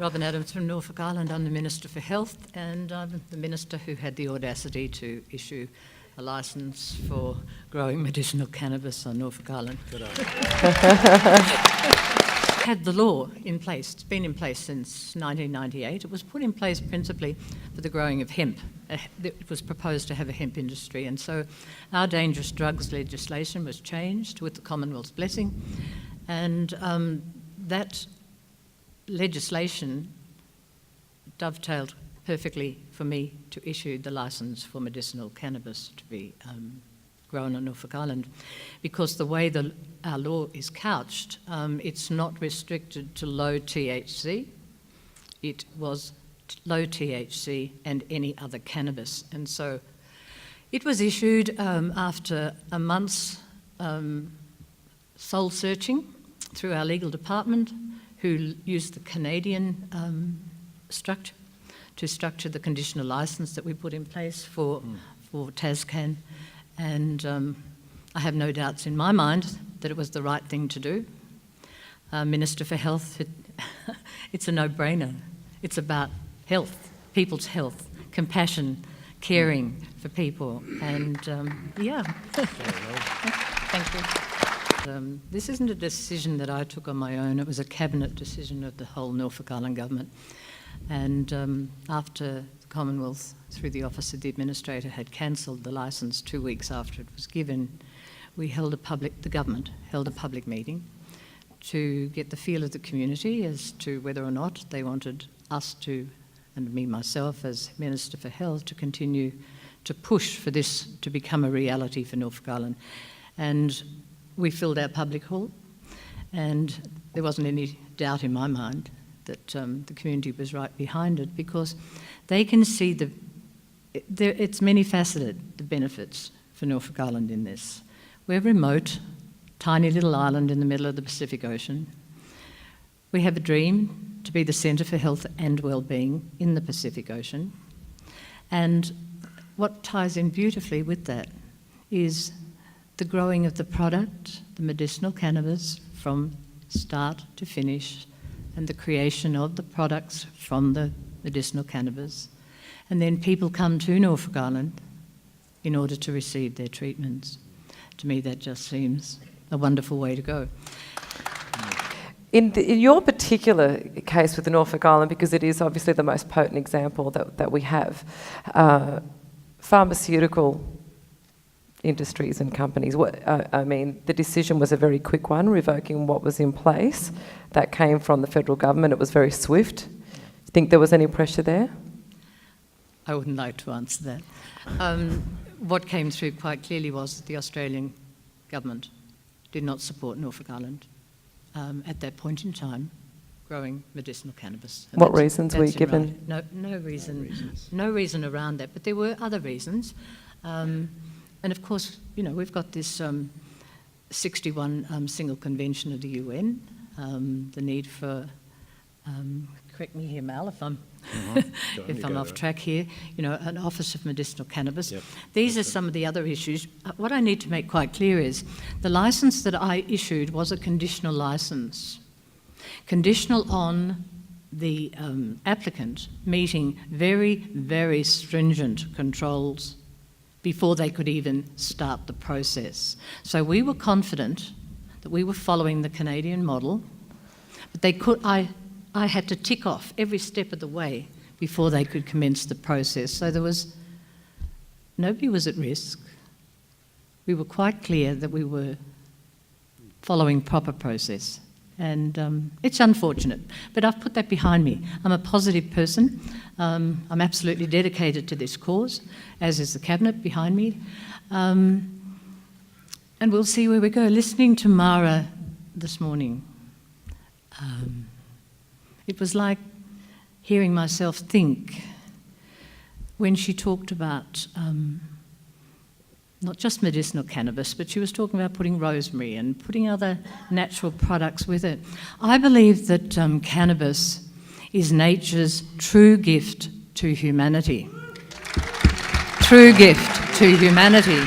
Robin Adams from Norfolk Island. I'm the Minister for Health, and I'm the Minister who had the audacity to issue a licence for growing medicinal cannabis on Norfolk Island. Good on Had the law in place. It's been in place since 1998. It was put in place principally for the growing of hemp. It was proposed to have a hemp industry, and so our dangerous drugs legislation was changed with the Commonwealth's blessing, and that legislation dovetailed perfectly for me to issue the licence for medicinal cannabis to be grown on Norfolk Island, because the way our law is couched, it's not restricted to low THC. It was low THC and any other cannabis, and so it was issued after a month's soul searching through our legal department, who used the Canadian structure to structure the conditional licence that we put in place for Tascan. And I have no doubts in my mind that it was the right thing to do. Minister for Health, it's a no-brainer. It's about health, people's health, compassion, caring for people, and Thank you. This isn't a decision that I took on my own. It was a cabinet decision of the whole Norfolk Island government. And after the Commonwealth, through the Office of the Administrator, had cancelled the licence 2 weeks after it was given, the government held a public meeting to get the feel of the community as to whether or not they wanted us to, and me myself as Minister for Health, to continue to push for this to become a reality for Norfolk Island. And we filled our public hall, and there wasn't any doubt in my mind that the community was right behind it, because they can see it's many-faceted, the benefits for Norfolk Island in this. We're remote, tiny little island in the middle of the Pacific Ocean. We have a dream to be the centre for health and well-being in the Pacific Ocean. And what ties in beautifully with that is the growing of the product, the medicinal cannabis, from start to finish, and the creation of the products from the medicinal cannabis. And then people come to Norfolk Island in order to receive their treatments. To me, that just seems a wonderful way to go. In your particular case with the Norfolk Island, because it is obviously the most potent example that we have, pharmaceutical industries and companies, the decision was a very quick one, revoking what was in place. That came from the federal government. It was very swift. Do you think there was any pressure there? I wouldn't like to answer that. What came through quite clearly was that the Australian government did not support Norfolk Island at that point in time growing medicinal cannabis. And what reasons were you given? No reason around that, but there were other reasons. And of course, we've got this 61 single convention of the UN, the need for, correct me here, Mal, if I'm off track here, an Office of Medicinal Cannabis. Yep. These are some of the other issues. What I need to make quite clear is the licence that I issued was a conditional licence, conditional on the applicant meeting very, very stringent controls before they could even start the process. So we were confident that we were following the Canadian model, but I had to tick off every step of the way before they could commence the process. So nobody was at risk. We were quite clear that we were following proper process. And it's unfortunate, but I've put that behind me. I'm a positive person. I'm absolutely dedicated to this cause, as is the Cabinet behind me. And we'll see where we go. Listening to Mara this morning, it was like hearing myself think when she talked about not just medicinal cannabis, but she was talking about putting rosemary and putting other natural products with it. I believe that cannabis is nature's true gift to humanity. True gift to humanity.